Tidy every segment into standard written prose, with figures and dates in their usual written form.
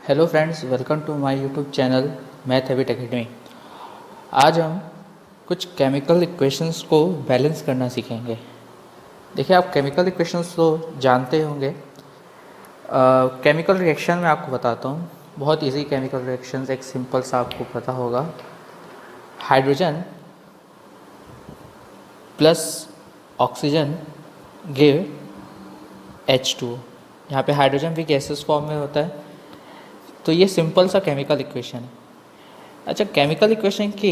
Hello friends, welcome to my YouTube channel math habit academy. आज हम कुछ chemical equations को बैलेंस करना सीखेंगे। देखिए, आप केमिकल इक्वेशंस तो जानते होंगे। केमिकल रिएक्शन में आपको बताता हूँ, बहुत इजी केमिकल रिएक्शंस, एक सिंपल सा आपको पता होगा। Hydrogen plus oxygen give H2। यहाँ पे हाइड्रोजन भी गैसेस फॉर्म में होता है, तो ये सिंपल सा केमिकल इक्वेशन है। अच्छा, केमिकल इक्वेशन की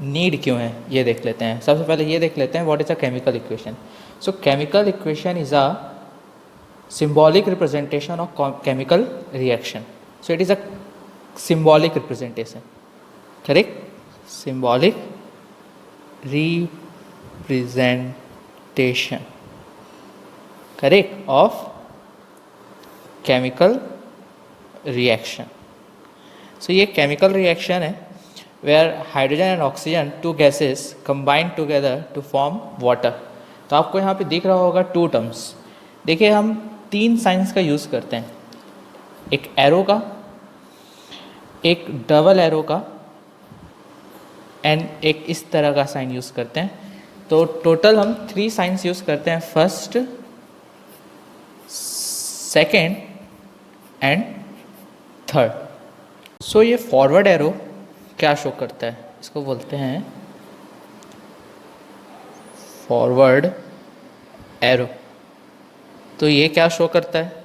नीड क्यों है ये देख लेते हैं। सबसे पहले ये देख लेते हैं what is a chemical equation. So chemical equation is a symbolic representation of chemical reaction. So it is a symbolic representation, correct? Symbolic representation, correct, of chemical reaction. So ये chemical reaction है where hydrogen and oxygen, two gases combine together to form water. तो आपको यहाँ पे दिख रहा होगा to terms. देखिए, हम तीन साइंस का यूज़ करते हैं, एक एरो का, एक डबल एरो का एंड एक इस तरह का साइन यूज़ करते हैं। तो टोटल हम थ्री साइंस यूज़ करते हैं, फर्स्ट, सेकेंड एंड थर्ड। सो ये फॉरवर्ड एरो क्या शो करता है, इसको बोलते हैं फॉरवर्ड एरो। तो ये क्या शो करता है?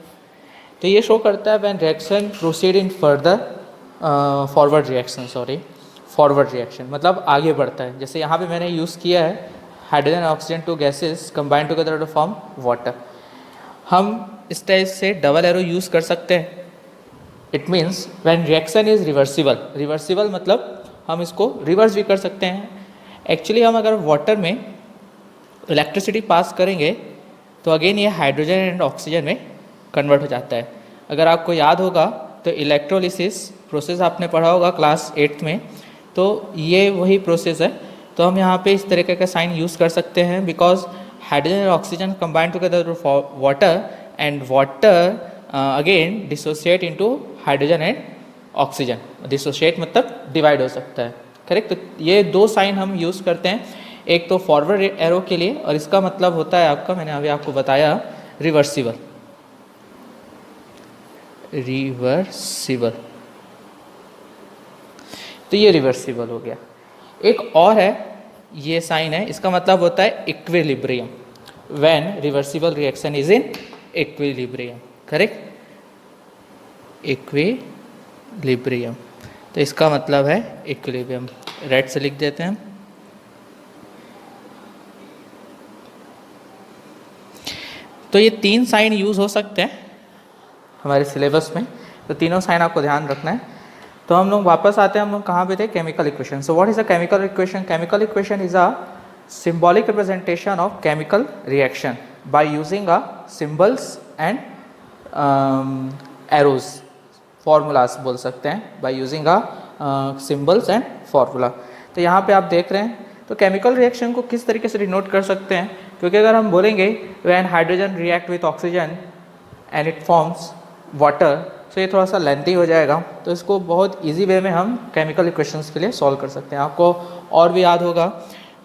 तो ये शो करता है when reaction proceed in further forward reaction, मतलब आगे बढ़ता है। जैसे यहाँ पे मैंने यूज़ किया है hydrogen oxygen, two gases combine together to form water. हम इस टाइप से डबल एरो यूज़ कर सकते हैं। It means when reaction is reversible मतलब हम इसको रिवर्स भी कर सकते हैं। एक्चुअली हम अगर वाटर में इलेक्ट्रिसिटी पास करेंगे तो अगेन ये हाइड्रोजन एंड ऑक्सीजन में कन्वर्ट हो जाता है। अगर आपको याद होगा तो इलेक्ट्रोलिसिस प्रोसेस आपने पढ़ा होगा क्लास 8th में, तो ये वही प्रोसेस है। तो हम यहाँ पे इस तरीके का साइन यूज़ कर सकते हैं, because hydrogen and oxygen combine together for water and water again dissociate into hydrogen and oxygen. Dissociate मतलब डिवाइड हो सकता है, करेक्ट। तो ये दो साइन हम यूज़ करते हैं, एक तो फॉरवर्ड एरो के लिए, और इसका मतलब होता है आपका, मैंने अभी आपको बताया, रिवर्सिबल। तो ये रिवर्सिबल हो गया। एक और है, ये साइन है, इसका मतलब होता है equilibrium. When reversible reaction is in equilibrium, correct, equilibrium. तो इसका मतलब है इक्विलिब्रियम। रेड से लिख देते हैं। तो ये तीन साइन यूज़ हो सकते हैं हमारे सिलेबस में, तो तीनों साइन आपको ध्यान रखना है। तो हम लोग वापस आते हैं, हम लोग कहाँ पे थे? Chemical equation. So what is a chemical equation? Chemical equation is a symbolic representation of chemical reaction by using a symbols and arrows, formulas बोल सकते हैं, by using a symbols and formula। तो यहाँ पे आप देख रहे हैं, तो केमिकल रिएक्शन को किस तरीके से डिनोट कर सकते हैं, क्योंकि अगर हम बोलेंगे when hydrogen react with oxygen and it forms water, तो ये थोड़ा सा लेंथी हो जाएगा। तो इसको बहुत इजी वे में हम केमिकल इक्वेशंस के लिए सॉल्व कर सकते हैं। आपको और भी याद होगा,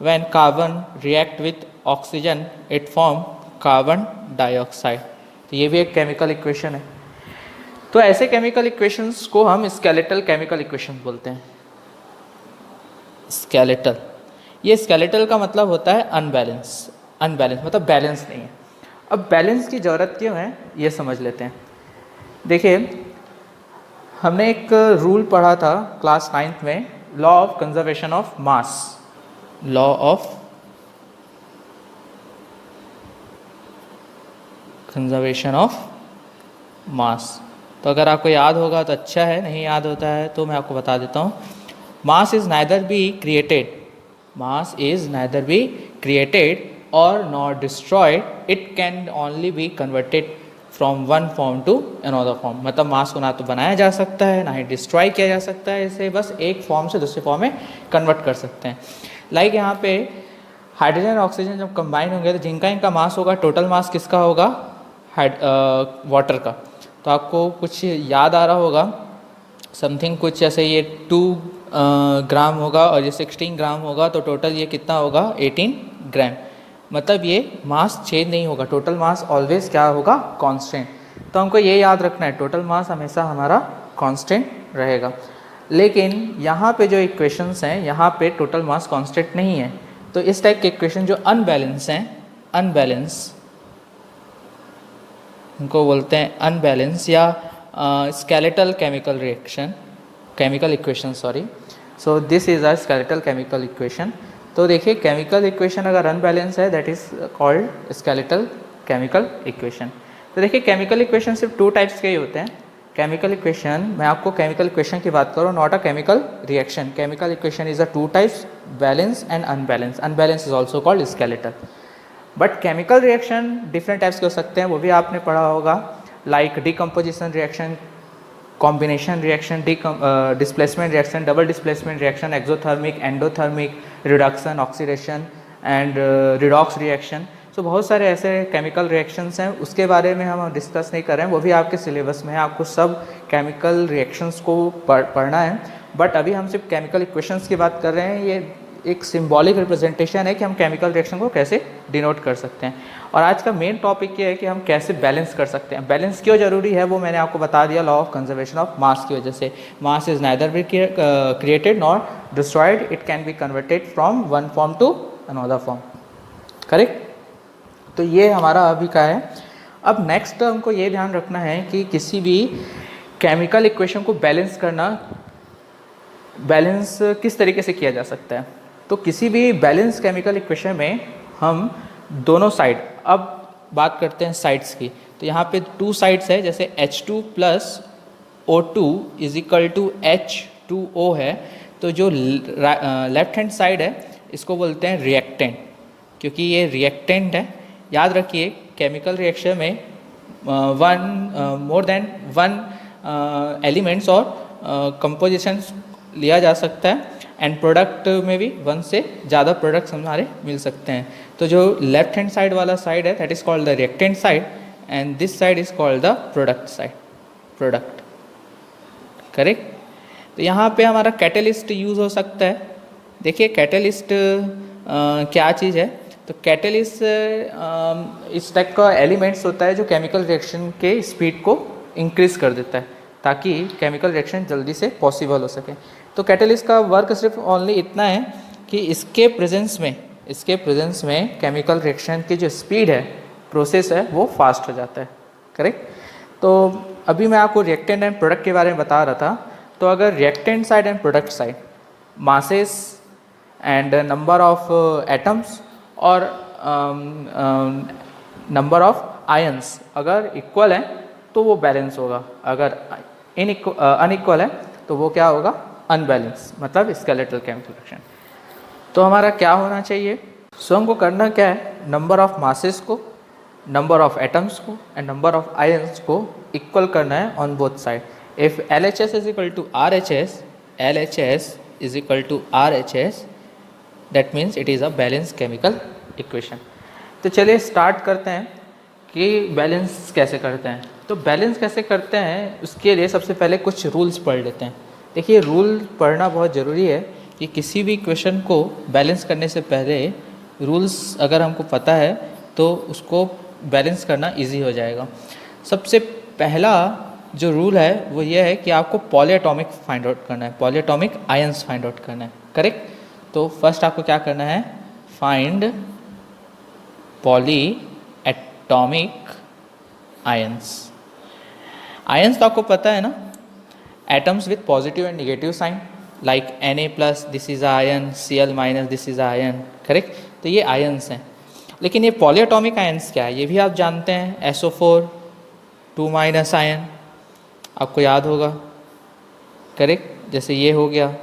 when carbon react with oxygen it form carbon dioxide. तो ये भी एक केमिकल इक्वेशन है। तो ऐसे केमिकल इक्वेशंस को हम स्केलेटल केमिकल इक्वेशन बोलते हैं। स्केलेटल, ये स्केलेटल का मतलब होता है अनबैलेंस मतलब बैलेंस नहीं है। अब बैलेंस की ज़रूरत क्यों है ये समझ लेते हैं। देखिए, हमने एक रूल पढ़ा था क्लास 9th में, law of conservation of mass. Law of conservation of मास। तो अगर आपको याद होगा तो अच्छा है, नहीं याद होता है तो मैं आपको बता देता हूँ। Mass is neither be created और not destroyed, it can only be converted from one form to another form. मतलब मास को ना तो बनाया जा सकता है, ना ही डिस्ट्रॉय किया जा सकता है, इसे बस एक फॉर्म से दूसरे फॉर्म में कन्वर्ट कर सकते हैं। लाइक यहाँ पे हाइड्रोजन और ऑक्सीजन जब कंबाइन होंगे तो जिनका इनका मास होगा, टोटल मास किसका होगा? वाटर का। तो आपको कुछ याद आ रहा होगा, समथिंग कुछ ऐसे ये 2 ग्राम होगा और ये 16 ग्राम होगा, तो टोटल ये कितना होगा 18 ग्राम। मतलब ये मास चेंज नहीं होगा, टोटल मास ऑलवेज क्या होगा कांस्टेंट। तो हमको ये याद रखना है टोटल मास हमेशा हमारा कांस्टेंट रहेगा। लेकिन यहाँ पे जो इक्वेशंस हैं यहाँ पे टोटल मास कांस्टेंट नहीं है। तो इस टाइप के इक्वेशन जो अनबैलेंस हैं, अनबैलेंस उनको बोलते हैं अनबैलेंस या skeletal chemical reaction, chemical equation sorry. So this is a skeletal chemical equation. तो देखिए केमिकल इक्वेशन अगर अनबैलेंस है that is called skeletal chemical equation. तो देखिए केमिकल इक्वेशन सिर्फ 2 टाइप्स के ही होते हैं। केमिकल इक्वेशन, मैं आपको केमिकल इक्वेशन की बात करूँ, not a chemical reaction. Chemical equation is a 2 types, balance and unbalance. Unbalance is also called skeletal. But chemical reaction different types के हो सकते हैं, वो भी आपने पढ़ा होगा, like decomposition reaction, combination reaction, displacement reaction, double displacement reaction, exothermic, endothermic, reduction, oxidation and redox reaction. So बहुत सारे ऐसे केमिकल रिएक्शंस हैं, उसके बारे में हम डिस्कस नहीं कर रहे हैं, वो भी आपके सिलेबस में है, आपको सब केमिकल रिएक्शंस को पढ़ना है। बट अभी हम सिर्फ केमिकल इक्वेशंस की बात कर रहे हैं। ये एक सिंबॉलिक रिप्रेजेंटेशन है कि हम केमिकल रिएक्शन को कैसे डिनोट कर सकते हैं। और आज का मेन टॉपिक ये है कि हम कैसे बैलेंस कर सकते हैं। बैलेंस क्यों जरूरी है वो मैंने आपको बता दिया, law of conservation of mass की वजह से। Mass is neither be created nor destroyed, it can be converted from one form to another form, correct. तो ये हमारा अभी का है। अब नेक्स्ट हमको ये ध्यान रखना है कि किसी भी केमिकल इक्वेशन को बैलेंस करना, बैलेंस किस तरीके से किया जा सकता है। तो किसी भी बैलेंस केमिकल इक्वेशन में हम दोनों साइड, अब बात करते हैं साइड्स की। तो यहाँ पे 2 साइड्स है, जैसे H2 plus O2 is equal to H2O है। तो जो लेफ्ट हैंड साइड है इसको बोलते हैं रिएक्टेंट, क्योंकि ये रिएक्टेंट है। याद रखिए केमिकल रिएक्शन में मोर देन वन एलिमेंट्स और कंपोजिशंस लिया जा सकता है, एंड प्रोडक्ट में भी 1 से ज़्यादा प्रोडक्ट्स हमारे मिल सकते हैं। तो जो लेफ्ट हैंड साइड वाला साइड है that is called the reactant side, and this side is called the product side, product, correct. तो यहाँ पे हमारा कैटलिस्ट यूज़ हो सकता है। देखिए कैटलिस्ट क्या चीज़ है। तो कैटलिस्ट इस टाइप का एलिमेंट्स होता है जो केमिकल रिएक्शन के स्पीड को इंक्रीज कर देता है ताकि केमिकल रिएक्शन जल्दी से पॉसिबल हो सके। तो कैटलिस्ट का वर्क सिर्फ ओनली इतना है कि इसके प्रेजेंस में केमिकल रिएक्शन की जो स्पीड है, प्रोसेस है, वो फास्ट हो जाता है, करेक्ट। तो अभी मैं आपको रिएक्टेंट एंड प्रोडक्ट के बारे में बता रहा था। तो अगर reactant side and product side masses and number of atoms और नंबर ऑफ आयंस अगर इक्वल है तो वो बैलेंस होगा, अगर अनइक्वल है तो वो क्या होगा, अनबैलेंस, मतलब स्केलेटल केमिकल रिएक्शन। तो हमारा क्या होना चाहिए, सो हमको करना क्या है, नंबर ऑफ मासेस को, नंबर ऑफ एटम्स को एंड नंबर ऑफ आयंस को इक्वल करना है on both side. If LHS is equal to RHS, LHS is equal to RHS, that means it is a balance chemical equation. तो चलिए start करते हैं कि balance कैसे करते हैं। तो बैलेंस कैसे करते हैं उसके लिए सबसे पहले कुछ रूल्स पढ़ लेते हैं। देखिए रूल पढ़ना बहुत ज़रूरी है कि किसी भी इक्वेशन को बैलेंस करने से पहले रूल्स अगर हमको पता है तो उसको बैलेंस करना इजी हो जाएगा। सबसे पहला जो रूल है वो ये है कि आपको पॉलीएटॉमिक फाइंड आउट करना है, पॉलीएटॉमिक आयंस फाइंड आउट करना है, करेक्ट। तो फर्स्ट आपको क्या करना है, फाइंड पॉलीएटॉमिक आयंस। आयंस तो आपको पता है ना, atoms with positive and negative sign, like Na plus this is ion, Cl minus this is ion, correct. तो ये आयंस हैं। लेकिन ये पॉलीएटॉमिक आयंस क्या है ये भी आप जानते हैं, SO4 2 माइनस आयन, आपको याद होगा, करेक्ट। जैसे ये हो गया,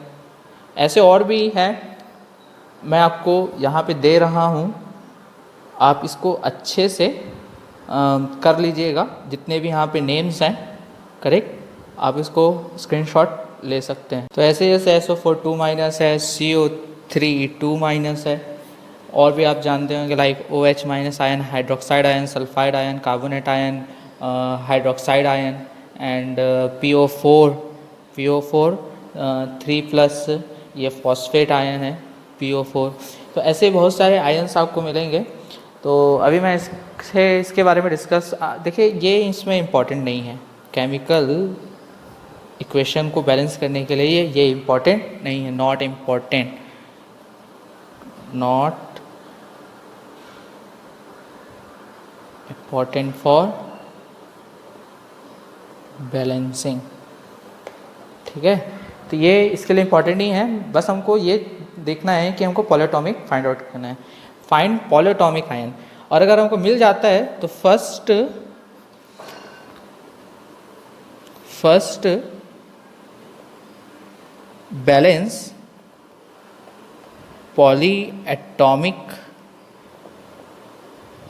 ऐसे और भी हैं, मैं आपको यहाँ पे दे रहा हूँ, आप इसको अच्छे से कर लीजिएगा, जितने भी यहाँ पे नेम्स हैं, करेक्ट, आप इसको स्क्रीनशॉट ले सकते हैं। तो ऐसे जैसे SO4 2 माइनस है, CO3 2 माइनस है, और भी आप जानते होंगे like OH minus ion, hydroxide ion, sulphide ion, carbonate ion, hydroxide ion and PO4 PO4 3+, ये फॉस्फेट आयन है PO4। तो ऐसे बहुत सारे आयन्स आपको मिलेंगे। तो अभी मैं इसके बारे में डिस्कस, देखिए ये इसमें इम्पॉर्टेंट नहीं है, केमिकल इक्वेशन को बैलेंस करने के लिए ये इम्पॉर्टेंट नहीं है, not important, not important for balancing, ठीक है। तो ये इसके लिए इम्पॉर्टेंट नहीं है, बस हमको ये देखना है कि हमको पॉलीएटॉमिक फाइंड आउट करना है, फाइंड पॉलीएटॉमिक आयन। और अगर हमको मिल जाता है तो फर्स्ट बैलेंस पॉलीएटॉमिक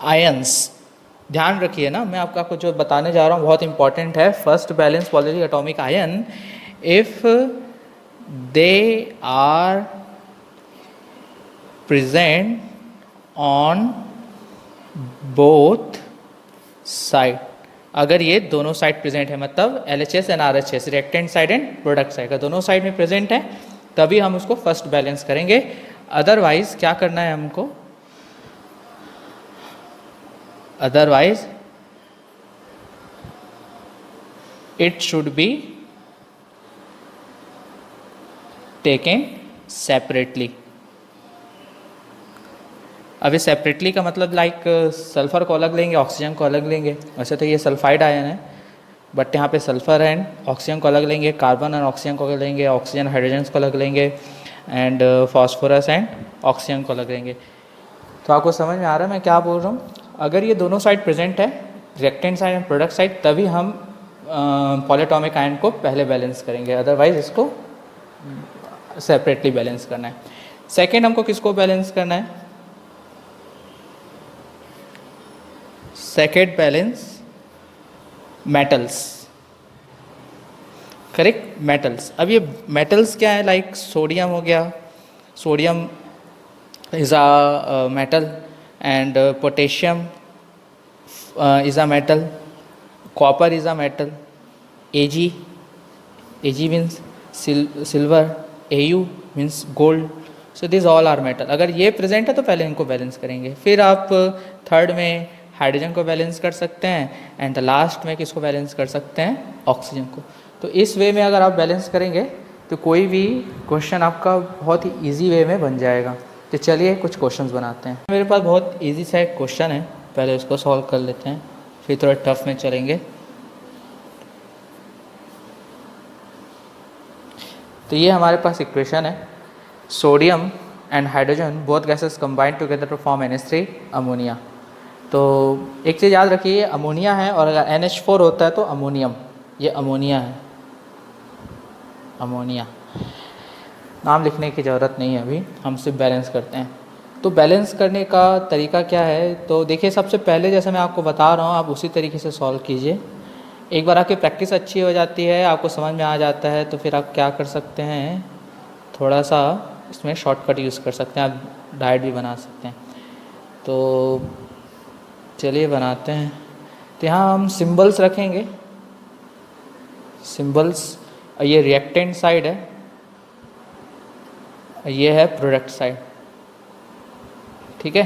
आयंस, ध्यान रखिए ना, मैं आपको जो बताने जा रहा हूँ बहुत इंपॉर्टेंट है। First balance polyatomic ion if they are present on both side, अगर ये दोनों साइड प्रेजेंट है, मतलब LHS and RHS, reactant side and product side, अगर दोनों साइड में प्रेजेंट है तभी हम उसको फर्स्ट बैलेंस करेंगे। अदरवाइज क्या करना है हमको, otherwise it should be taken separately. अभी सेपरेटली का मतलब लाइक सल्फर को अलग लेंगे, ऑक्सीजन को अलग लेंगे। वैसे तो ये सल्फाइड आयन है, बट यहाँ पे सल्फर एंड ऑक्सीजन को अलग लेंगे, कार्बन एंड ऑक्सीजन को अलग लेंगे, ऑक्सीजन हाइड्रोजन को अलग लेंगे, एंड फॉस्फोरस एंड ऑक्सीजन को अलग लेंगे। तो आपको समझ में आ रहा है मैं क्या बोल रहा हूँ? अगर ये दोनों साइड प्रेजेंट है, reactant side and product side, तभी हम पॉलीएटॉमिक आयन को पहले बैलेंस करेंगे, अदरवाइज इसको सेपरेटली बैलेंस करना है। सेकेंड हमको किसको बैलेंस करना है? Second balance metals, correct, metals. अब ये मेटल्स क्या है? लाइक सोडियम हो गया, sodium is a metal, and potassium is a metal, copper is a metal, Ag means silver, Au means gold. So this all are metal. अगर ये present है तो पहले इनको बैलेंस करेंगे, फिर आप थर्ड में हाइड्रोजन को बैलेंस कर सकते हैं, एंड लास्ट में किसको बैलेंस कर सकते हैं? ऑक्सीजन को। तो इस वे में अगर आप बैलेंस करेंगे तो कोई भी क्वेश्चन आपका बहुत ही इजी वे में बन जाएगा। तो चलिए कुछ क्वेश्चंस बनाते हैं। मेरे पास बहुत इजी सा एक क्वेश्चन है, पहले उसको सॉल्व कर लेते हैं, फिर थोड़ा टफ में चलेंगे। तो ये हमारे पास इक्वेशन है, sodium and hydrogen both gases combined together to form NH3 ammonia. तो एक चीज़ याद रखिए, ये अमोनिया है, और अगर NH4 होता है तो अमोनियम, ये अमोनिया है, अमोनिया। नाम लिखने की ज़रूरत नहीं है, अभी हम सिर्फ बैलेंस करते हैं। तो बैलेंस करने का तरीका क्या है? तो देखिए, सबसे पहले जैसे मैं आपको बता रहा हूँ आप उसी तरीके से सॉल्व कीजिए। एक बार आपकी प्रैक्टिस अच्छी हो जाती है, आपको समझ में आ जाता है, तो फिर आप क्या कर सकते हैं, थोड़ा सा इसमें शॉर्टकट यूज़ कर सकते हैं, आप डाइट भी बना सकते हैं। तो चलिए बनाते हैं। तो यहाँ हम सिंबल्स रखेंगे, सिंबल्स। ये रिएक्टेंट साइड है, ये है प्रोडक्ट साइड, ठीक है।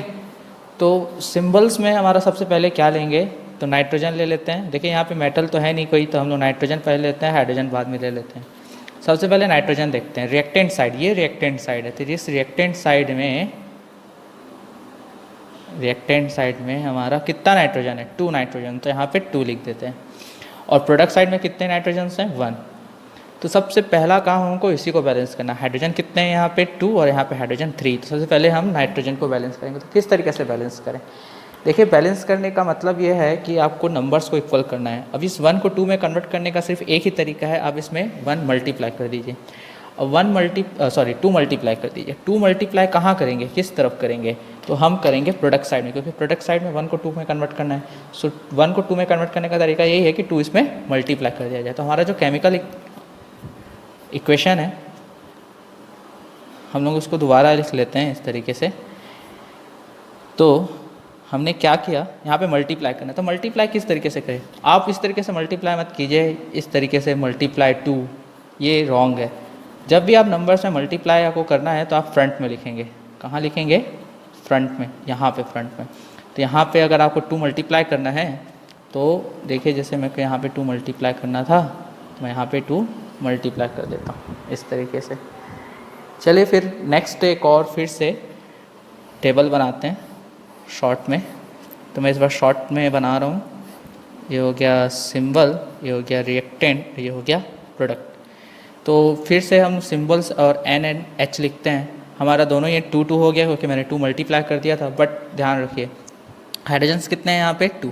तो सिंबल्स में हमारा सबसे पहले क्या लेंगे? तो नाइट्रोजन ले लेते हैं। देखिए यहाँ पे मेटल तो है नहीं कोई, तो हम लोग नाइट्रोजन पहले लेते हैं, हाइड्रोजन बाद में ले लेते हैं। सबसे पहले नाइट्रोजन देखते हैं, रिएक्टेंट साइड, ये रिएक्टेंट साइड है। तो इस रिएक्टेंट साइड में हमारा कितना नाइट्रोजन है? 2 नाइट्रोजन, तो यहाँ पे 2 लिख देते हैं। और प्रोडक्ट साइड में कितने नाइट्रोजन हैं? 1। तो सबसे पहला काम हमको इसी को बैलेंस करना है। हाइड्रोजन कितने हैं यहाँ पे? 2, और यहाँ पे हाइड्रोजन 3। तो सबसे पहले हम नाइट्रोजन को बैलेंस करेंगे। तो किस तरीके से बैलेंस करें? देखिए, बैलेंस करने का मतलब ये है कि आपको नंबर्स को इक्वल करना है। अब इस 1 को 2 में कन्वर्ट करने का सिर्फ एक ही तरीका है, आप इसमें 1 मल्टीप्लाई कर दीजिए, और 2 मल्टीप्लाई कर दीजिए। 2 मल्टीप्लाई कहाँ करेंगे, किस तरफ करेंगे? तो हम करेंगे प्रोडक्ट साइड में, क्योंकि प्रोडक्ट साइड में 1 को 2 में कन्वर्ट करना है। सो 1 को 2 में कन्वर्ट करने का तरीका यही है कि 2 इसमें मल्टीप्लाई कर दिया जाए। तो हमारा जो केमिकल इक्वेशन है, हम लोग उसको दोबारा लिख लेते हैं इस तरीके से। तो हमने क्या किया, यहाँ पे मल्टीप्लाई करना है। तो मल्टीप्लाई किस तरीके से करें? आप इस तरीके से मल्टीप्लाई मत कीजिए, इस तरीके से मल्टीप्लाई 2, ये रॉन्ग है। जब भी आप नंबर्स में मल्टीप्लाई आपको करना है तो आप फ्रंट में लिखेंगे। कहाँ लिखेंगे? फ्रंट में, यहाँ पे फ्रंट में। तो यहाँ पे अगर आपको 2 मल्टीप्लाई करना है तो देखिए, जैसे मेरे को यहाँ पे 2 मल्टीप्लाई करना था तो मैं यहाँ पे 2 मल्टीप्लाई कर देता हूँ इस तरीके से। चलिए फिर नेक्स्ट एक और फिर से टेबल बनाते हैं शॉर्ट में। तो मैं इस बार शॉर्ट में बना रहा हूँ। ये हो गया सिंबल, ये हो गया रिएक्टेंट, ये हो गया प्रोडक्ट। तो फिर से हम सिंबल्स और एन एंड एच लिखते हैं। हमारा दोनों ये 2 2 हो गया क्योंकि मैंने 2 मल्टीप्लाई कर दिया था। बट ध्यान रखिए हाइड्रोजन्स कितने हैं यहाँ पे? 2।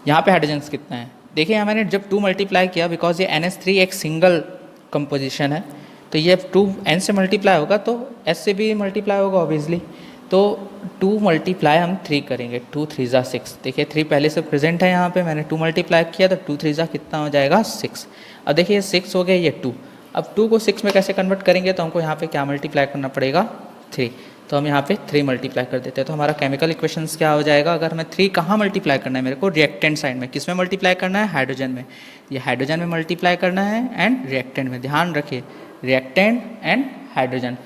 यहाँ पे हाइड्रोजन्स कितना है? देखिए यहाँ मैंने जब 2 मल्टीप्लाई किया, बिकॉज ये NH3 एक सिंगल कंपोजिशन है, तो ये 2 N से मल्टीप्लाई होगा तो S से भी मल्टीप्लाई होगा ऑब्वियसली। तो 2 मल्टीप्लाई हम 3 करेंगे। 2 3 ज़ा 6। देखिए 3 पहले से प्रेजेंट है यहाँ पे, मैंने 2 मल्टीप्लाई किया तो 2 3 ज़ा कितना हो जाएगा? 6। अब देखिए 6 हो गया, ये 2। अब 2 को 6 में कैसे कन्वर्ट करेंगे? तो हमको यहाँ पे क्या मल्टीप्लाई करना पड़ेगा? 3। तो हम यहाँ पे 3 मल्टीप्लाई कर देते हैं। तो हमारा केमिकल इक्वेशंस क्या हो जाएगा? अगर हमें 3 कहाँ मल्टीप्लाई करना है मेरे को? रिएक्टेंट साइड में। किस में मल्टीप्लाई करना है? हाइड्रोजन में। ये हाइड्रोजन में मल्टीप्लाई करना है एंड रिएक्टेंट में। ध्यान रखिए रिएक्टेंट एंड हाइड्रोजन।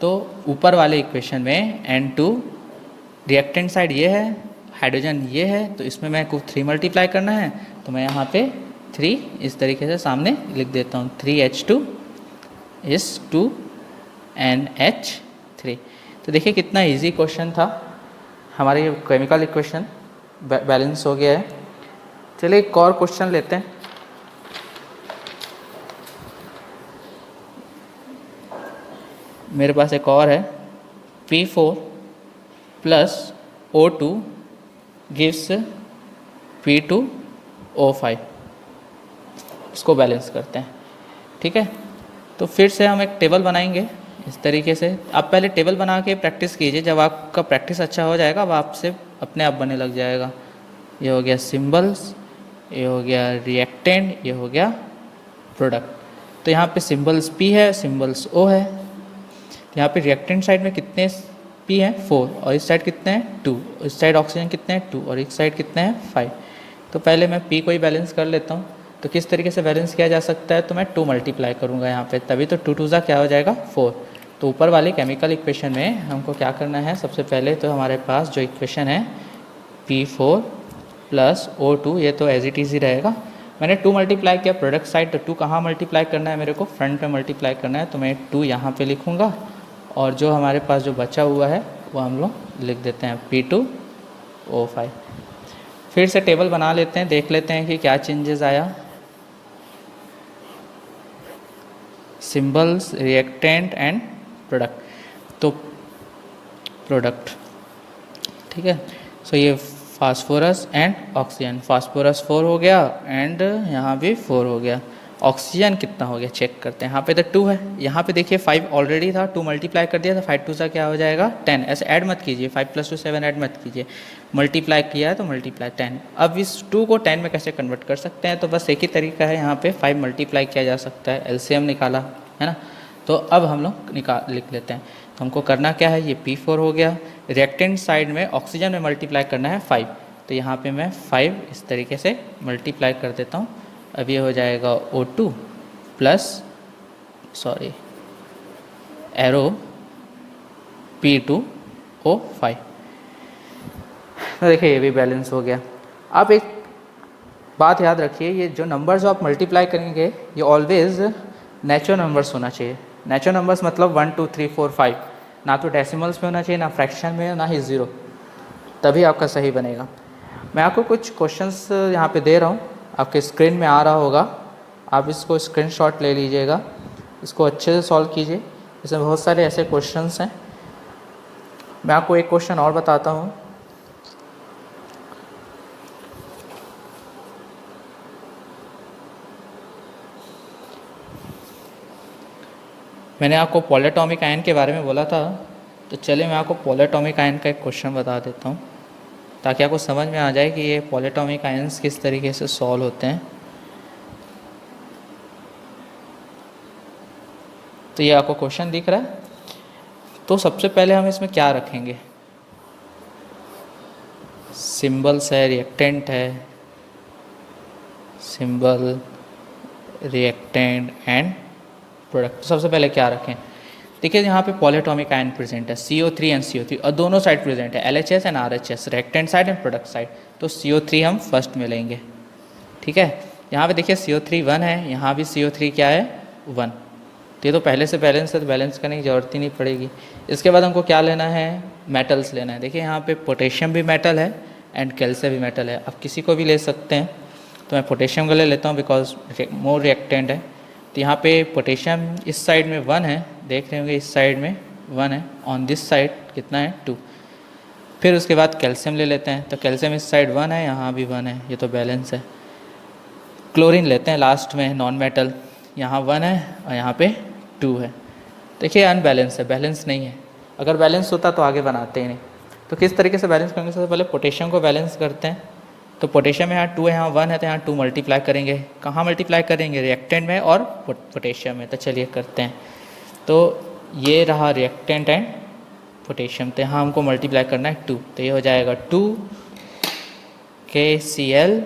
तो ऊपर वाले इक्वेशन में N2 रिएक्टेंट साइड ये है, हाइड्रोजन ये है, तो इसमें मैं को 3 मल्टीप्लाई करना है तो मैं यहाँ पे 3 इस तरीके से सामने लिख देता हूँ। 3H2 is 2NH3। तो देखिए कितना इजी क्वेश्चन था। हमारे ये केमिकल इक्वेशन बैलेंस हो गया है। चलिए एक और क्वेश्चन लेते हैं। मेरे पास एक और है, P4 plus O2 gives P2O5। इसको बैलेंस करते हैं, ठीक है। तो फिर से हम एक टेबल बनाएंगे इस तरीके से। आप पहले टेबल बना के प्रैक्टिस कीजिए, जब आपका प्रैक्टिस अच्छा हो जाएगा अब आपसे अपने आप बनने लग जाएगा। ये हो गया सिंबल्स, ये हो गया रिएक्टेंट, ये हो गया प्रोडक्ट। तो यहाँ पे सिंबल्स P है, सिंबल्स O है। यहाँ पे रिएक्टेंट साइड में कितने P हैं? 4। और इस साइड कितने हैं? 2। इस साइड ऑक्सीजन कितने हैं? 2। और इस साइड कितने हैं? 5। तो पहले मैं P को ही बैलेंस कर लेता हूँ। तो किस तरीके से बैलेंस किया जा सकता है? तो मैं 2 मल्टीप्लाई करूँगा यहाँ पे, तभी तो 2 2 ज़ा क्या हो जाएगा? 4। तो ऊपर वाले केमिकल इक्वेशन में हमको क्या करना है? सबसे पहले तो हमारे पास जो इक्वेशन है P4 प्लस O2, ये तो एज इट इज़ ही रहेगा। मैंने 2 मल्टीप्लाई किया प्रोडक्ट साइड, तो 2 कहाँ मल्टीप्लाई करना है मेरे को? फ्रंट पे मल्टीप्लाई करना है। तो मैं 2 यहाँ पे लिखूँगा और जो हमारे पास जो बचा हुआ है वो हम लोग लिख देते हैं P2O5। फिर से टेबल बना लेते हैं, देख लेते हैं कि क्या चेंजेस आया। Symbols, reactant and product. तो प्रोडक्ट, ठीक है। सो ये फास्फोरस एंड ऑक्सीजन। फास्फोरस 4 हो गया एंड यहाँ भी 4 हो गया। ऑक्सीजन कितना हो गया चेक करते हैं। यहाँ पे तो 2 है, यहाँ पे देखिए 5 ऑलरेडी था, 2 मल्टीप्लाई कर दिया था, 5 2 सा क्या हो जाएगा? 10। ऐसे ऐड मत कीजिए, 5 + 2 7 ऐड मत कीजिए। मल्टीप्लाई किया है तो मल्टीप्लाई 10। अब इस 2 को 10 में कैसे कन्वर्ट कर सकते हैं? तो बस एक ही तरीका है, यहाँ पे 5 मल्टीप्लाई किया जा सकता है। एलसीएम निकाला है ना। तो अब हम लोग लिख लेते हैं। तो हमको करना क्या है? ये P4 हो गया। रिएक्टेंट साइड में ऑक्सीजन में मल्टीप्लाई करना है 5। तो यहाँ पे मैं 5 इस तरीके से मल्टीप्लाई कर देता हूँ। अब ये हो जाएगा O2 प्लस एरो P2O5। तो देखिए ये भी बैलेंस हो गया। अब एक बात याद रखिए, ये जो नंबर जो आप मल्टीप्लाई करेंगे ये ऑलवेज नेचुरल नंबर्स होना चाहिए। नेचुरल नंबर्स मतलब 1 2 3 4 5, ना तो डेसिमल्स में होना चाहिए, ना फ्रैक्शन में, ना ही ज़ीरो, तभी आपका सही बनेगा। मैं आपको कुछ क्वेश्चंस यहाँ पे दे रहा हूँ, आपके स्क्रीन में आ रहा होगा, आप इसको स्क्रीनशॉट ले लीजिएगा, इसको अच्छे से सॉल्व कीजिए। इसमें बहुत सारे ऐसे क्वेश्चंस हैं। मैं आपको एक क्वेश्चन और बताता हूँ। मैंने आपको पॉलीएटॉमिक आयन के बारे में बोला था, तो चलिए मैं आपको पॉलीएटॉमिक आयन का एक क्वेश्चन बता देता हूँ ताकि आपको समझ में आ जाए कि ये पॉलीएटॉमिक आयन्स किस तरीके से सॉल्व होते हैं। तो ये आपको क्वेश्चन दिख रहा है। तो सबसे पहले हम इसमें क्या रखेंगे? सिंबल्स है, रिएक्टेंट है, सिंबल, रिएक्टेंट एंड प्रोडक्ट। तो सबसे पहले क्या रखें, देखिए यहाँ पे पॉलीएटॉमिक आयन प्रेजेंट है CO3 एंड CO3 और दोनों साइड प्रेजेंट है LHS and RHS, reactant side and product side. तो CO3 हम फर्स्ट में लेंगे, ठीक है। यहाँ पे देखिए CO3 1 है, यहाँ भी CO3 क्या है 1। तो ये तो पहले से बैलेंस है, तो बैलेंस करने की ज़रूरत ही नहीं पड़ेगी। इसके बाद हमको क्या लेना है, मेटल्स लेना है। देखिए यहाँ पे पोटेशियम भी मेटल है एंड कैल्शियम भी मेटल है। आप किसी को भी ले सकते हैं, तो मैं पोटेशियम को ले लेता हूँ बिकॉज मोर रिएक्टेंट है। तो यहाँ पे पोटेशियम इस साइड में 1 है, देख रहे होंगे इस साइड में 1 है, ऑन दिस साइड कितना है 2। फिर उसके बाद कैल्शियम ले लेते हैं, तो कैल्शियम इस साइड 1 है, यहाँ भी 1 है, ये तो बैलेंस है। क्लोरीन लेते हैं लास्ट में, नॉन मेटल, यहाँ 1 है और यहाँ पे 2 है। देखिए अनबैलेंस है, बैलेंस नहीं है। अगर बैलेंस होता तो आगे बनाते ही नहीं। तो किस तरीके से बैलेंस करेंगे, सबसे पहले पोटेशियम को बैलेंस करते हैं। तो पोटेशियम यहाँ 2 है, यहाँ 1 है, तो यहाँ 2 मल्टीप्लाई करेंगे। कहाँ मल्टीप्लाई करेंगे, रिएक्टेंट में और पोटेशियम में। तो चलिए करते हैं। तो ये रहा रिएक्टेंट एंड पोटेशियम, तो यहाँ हमको मल्टीप्लाई करना है 2। तो ये हो जाएगा 2 KCl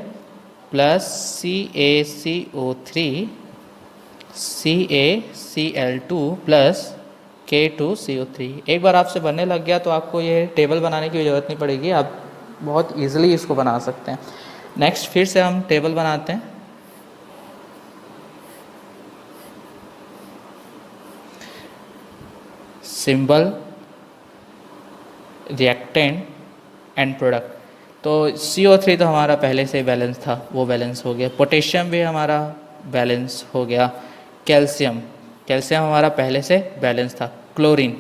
plus CaCO3 CaCl2 plus K2CO3। एक बार आपसे बनने लग गया तो आपको ये टेबल बनाने की ज़रूरत नहीं पड़ेगी, आप बहुत इजीली इसको बना सकते हैं। नेक्स्ट फिर से हम टेबल बनाते हैं। Symbol, reactant and product. तो CO3 तो हमारा पहले से बैलेंस था, वो बैलेंस हो गया। पोटेशियम भी हमारा बैलेंस हो गया। कैल्शियम हमारा पहले से बैलेंस था। क्लोरीन,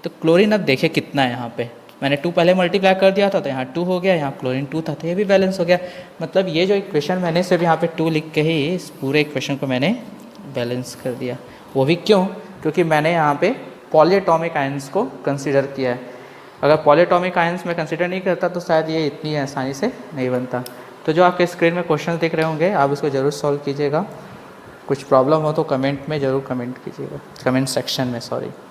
तो क्लोरीन अब देखिए कितना है, यहाँ पे मैंने 2 पहले मल्टीप्लाई कर दिया था, तो यहाँ 2 हो गया, यहाँ क्लोरीन 2 था, तो ये भी बैलेंस हो गया। मतलब ये जो इक्वेशन मैंने सिर्फ यहाँ पे 2 लिख के ही इस पूरे इक्वेशन को मैंने बैलेंस कर दिया। वो भी क्यों, क्योंकि मैंने यहाँ पे पॉलीएटॉमिक आयंस को कंसिडर किया है। अगर पॉलीएटॉमिक आयंस में कंसिडर नहीं करता तो शायद ये इतनी आसानी से नहीं बनता। तो जो आपके स्क्रीन में क्वेश्चन दिख रहे होंगे, आप इसको ज़रूर सॉल्व कीजिएगा। कुछ प्रॉब्लम हो तो कमेंट में ज़रूर कमेंट कीजिएगा, कमेंट सेक्शन में, सॉरी।